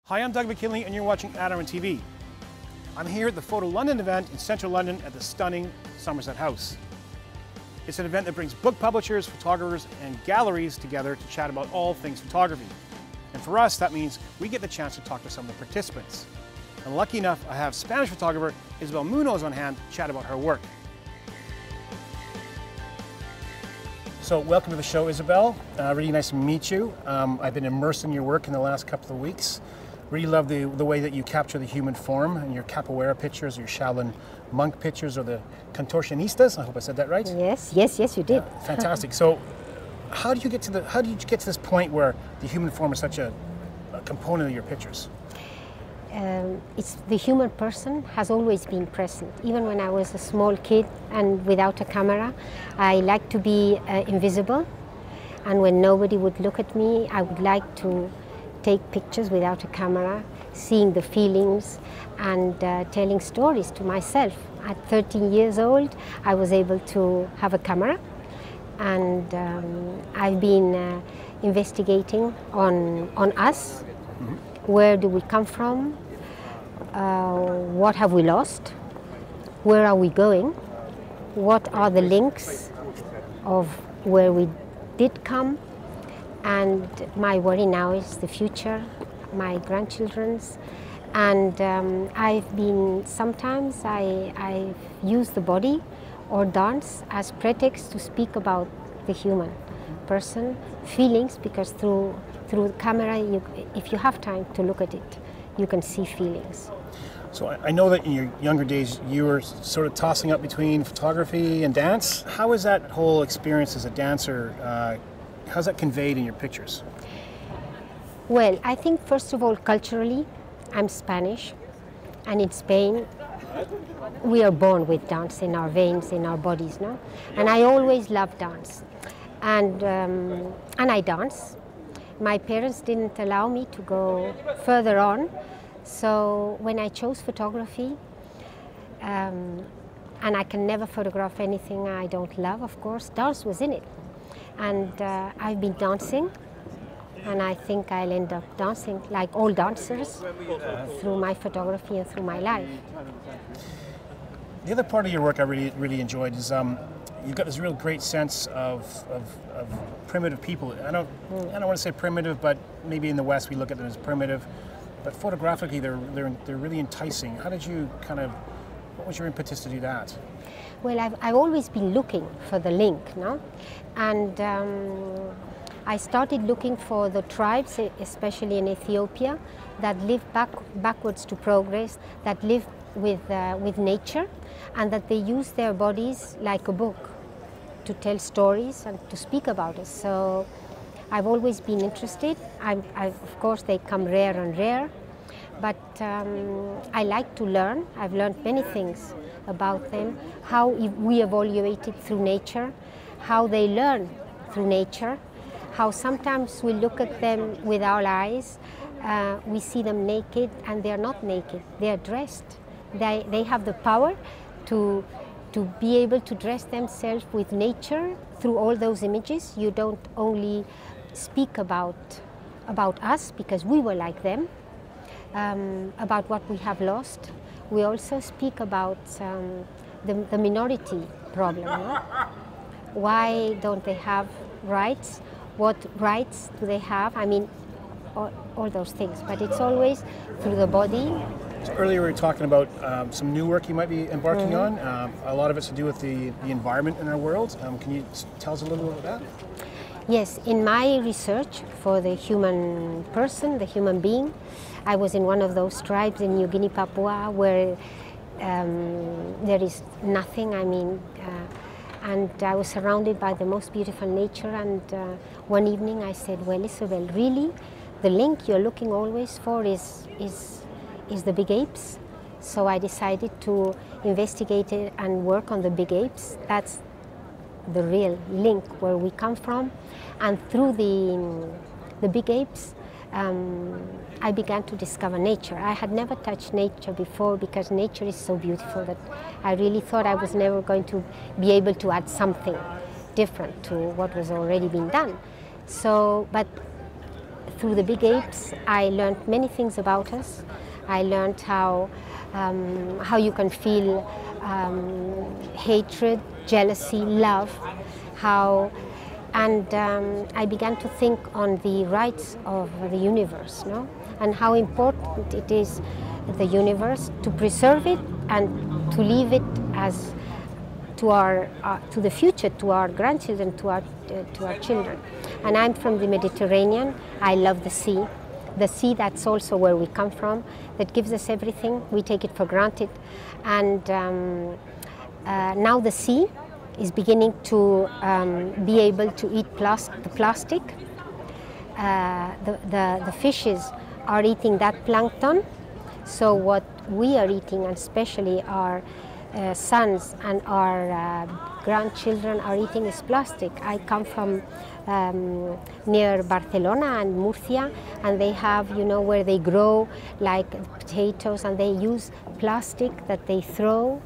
Hi, I'm Doug McKinlay and you're watching Adorama TV. I'm here at the Photo London event in central London at the stunning Somerset House. It's an event that brings book publishers, photographers and galleries together to chat about all things photography. And for us, that means we get the chance to talk to some of the participants. And lucky enough, I have Spanish photographer Isabel Muñoz on hand to chat about her work. So welcome to the show, Isabel. Really nice to meet you. I've been immersed in your work in the last couple of weeks. Really love the way that you capture the human form in your capoeira pictures, your Shaolin monk pictures, or the contortionistas. I hope I said that right. Yes, you did. Yeah, fantastic. So, how did you get to this point where the human form is such a component of your pictures? It's the human person has always been present. Even when I was a small kid and without a camera, I liked to be invisible. And when nobody would look at me, I would like to take pictures without a camera, seeing the feelings and telling stories to myself. At 13 years old, I was able to have a camera, and I've been investigating on us. Mm-hmm. Where do we come from? What have we lost? Where are we going? What are the links of where we did come? And my worry now is the future, my grandchildren's. And sometimes I use the body or dance as pretext to speak about the human person, feelings, because through the camera, if you have time to look at it, you can see feelings. So I know that in your younger days you were sort of tossing up between photography and dance. How is that whole experience as a dancer? How's that conveyed in your pictures? Well, I think first of all, culturally, I'm Spanish, and in Spain, we are born with dance in our veins, in our bodies, no? And I always loved dance, and I dance. My parents didn't allow me to go further on, so when I chose photography, and I can never photograph anything I don't love, of course, dance was in it. And I've been dancing, and I think I'll end up dancing like all dancers through my photography and through my life. The other part of your work I really enjoyed is you've got this real great sense of primitive people. I don't want to say primitive, but maybe in the West we look at them as primitive, but photographically they're really enticing. How did you what was your impetus to do that? Well, I've always been looking for the link, no? And I started looking for the tribes, especially in Ethiopia, that live backwards to progress, that live with nature, and that they use their bodies like a book to tell stories and to speak about it. So I've always been interested. Of course, they come rare and rare, but I like to learn. I've learned many things about them, how we evaluate it through nature, how they learn through nature, how sometimes we look at them with our eyes, we see them naked, and they're not naked, they're dressed. They have the power to be able to dress themselves with nature through all those images. You don't only speak about us because we were like them, about what we have lost. We also speak about the minority problem. No? Why don't they have rights? What rights do they have? I mean, all those things. But it's always through the body. So earlier we were talking about some new work you might be embarking on. A lot of it's to do with the environment in our world. Can you tell us a little bit about that? Yes, in my research for the human person, the human being, I was in one of those tribes in New Guinea, Papua, where there is nothing, and I was surrounded by the most beautiful nature, and one evening I said, well, Isabel, really, the link you're looking always for is the big apes? So I decided to investigate it and work on the big apes. That's the real link where we come from, and through the big apes, I began to discover nature. I had never touched nature before because nature is so beautiful that I really thought I was never going to be able to add something different to what was already being done. So, but through the big apes, I learned many things about us. I learned how you can feel hatred, jealousy, love, and I began to think on the rights of the universe, no? And how important it is, the universe, to preserve it and to leave it as to the future, to our grandchildren, to our children. And I'm from the Mediterranean. I love the sea. The sea, that's also where we come from, that gives us everything. We take it for granted. And now the sea is beginning to be able to eat the plastic. The fishes are eating that plankton. So what we are eating, and especially our sons and our grandchildren are eating, is plastic. I come from near Barcelona and Murcia, and they have, where they grow like potatoes, and they use plastic that they throw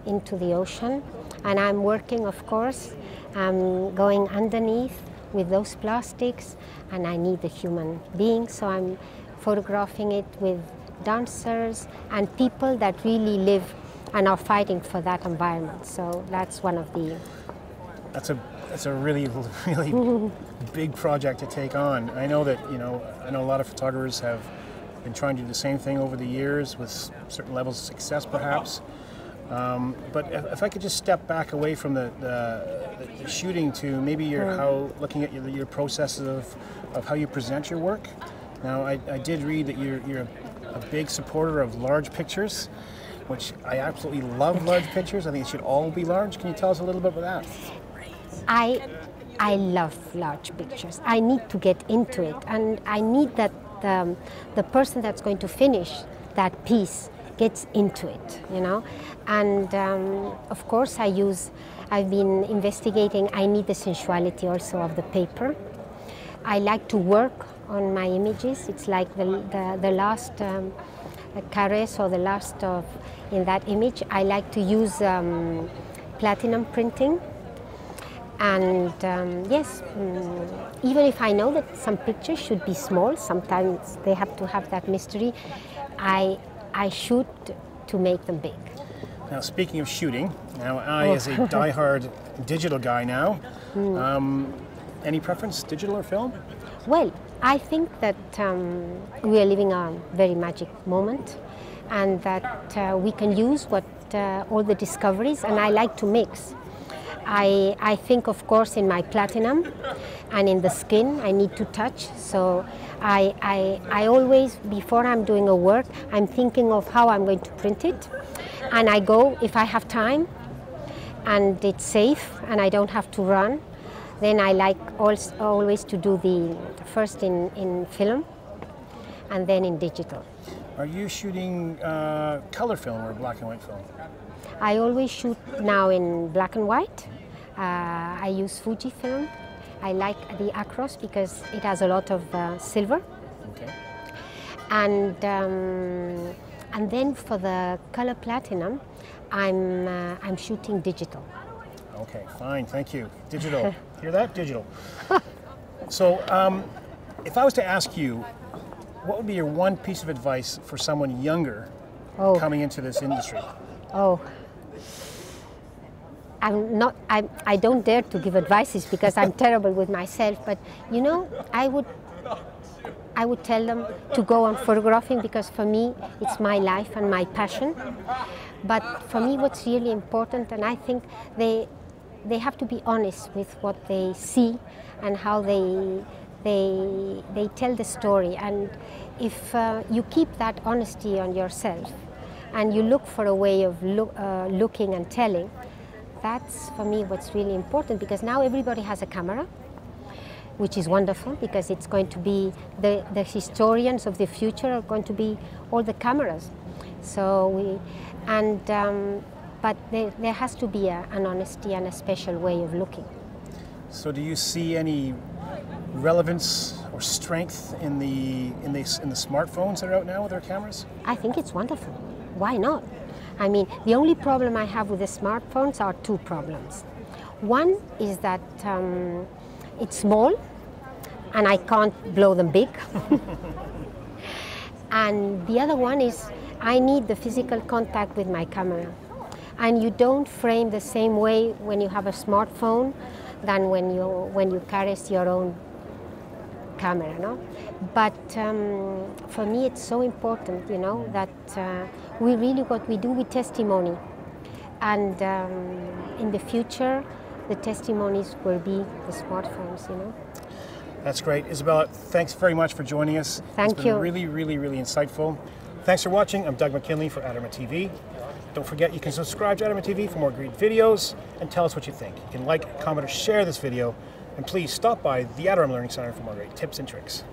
into the ocean. And I'm working, of course, I'm going underneath with those plastics, and I need the human being, so I'm photographing it with dancers and people that really live and are fighting for that environment. So that's one of the... That's a really, really big project to take on. I know that, I know a lot of photographers have been trying to do the same thing over the years with certain levels of success, perhaps. But if I could just step back away from the shooting to maybe looking at your processes of how you present your work. Now, I did read that you're a big supporter of large pictures, which I absolutely love. Large pictures. I think it should all be large. Can you tell us a little bit about that? I love large pictures. I need to get into it, and I need that the person that's going to finish that piece gets into it, And of course, I've been investigating. I need the sensuality also of the paper. I like to work on my images. It's like the last caress or the last in that image. I like to use platinum printing. And yes, even if I know that some pictures should be small, sometimes they have to have that mystery, I shoot to make them big. Now, speaking of shooting, as a diehard digital guy now, any preference, digital or film? Well, I think that we are living a very magic moment, and that we can use all the discoveries, and I like to mix. I think, of course, in my platinum and in the skin, I need to touch. So I always, before I'm doing a work, I'm thinking of how I'm going to print it. And I go, if I have time and it's safe and I don't have to run, then I like always to do the first in film and then in digital. Are you shooting color film or black and white film? I always shoot now in black and white. I use Fujifilm. I like the Acros because it has a lot of silver. Okay. And then for the color platinum, I'm shooting digital. Okay, fine, thank you. Digital. Hear that? Digital. So, if I was to ask you, what would be your one piece of advice for someone younger coming into this industry? I don't dare to give advices because I'm terrible with myself, but I would tell them to go on photographing because for me it's my life and my passion. But for me what's really important, and I think they have to be honest with what they see and how they tell the story. And if you keep that honesty on yourself and you look for a way of looking and telling, that's for me what's really important, because now everybody has a camera, which is wonderful because it's going to be the historians of the future are going to be all the cameras. So but there has to be an honesty and a special way of looking. So do you see any relevance or strength in the smartphones that are out now with their cameras? I think it's wonderful. Why not? I mean, the only problem I have with the smartphones are two problems. One is that it's small, and I can't blow them big. And the other one is I need the physical contact with my camera. And you don't frame the same way when you have a smartphone than when you caress your own camera, no? But for me it's so important, you know, that we really, what we do with testimony. And in the future, the testimonies will be the smartphones, you know. That's great. Isabella, thanks very much for joining us. Thank you. It's been you. really insightful. Thanks for watching. I'm Doug McKinlay for Adorama TV. Don't forget you can subscribe to Adorama TV for more great videos and tell us what you think. You can like, comment, or share this video. And please stop by the Adorama Learning Center for more great tips and tricks.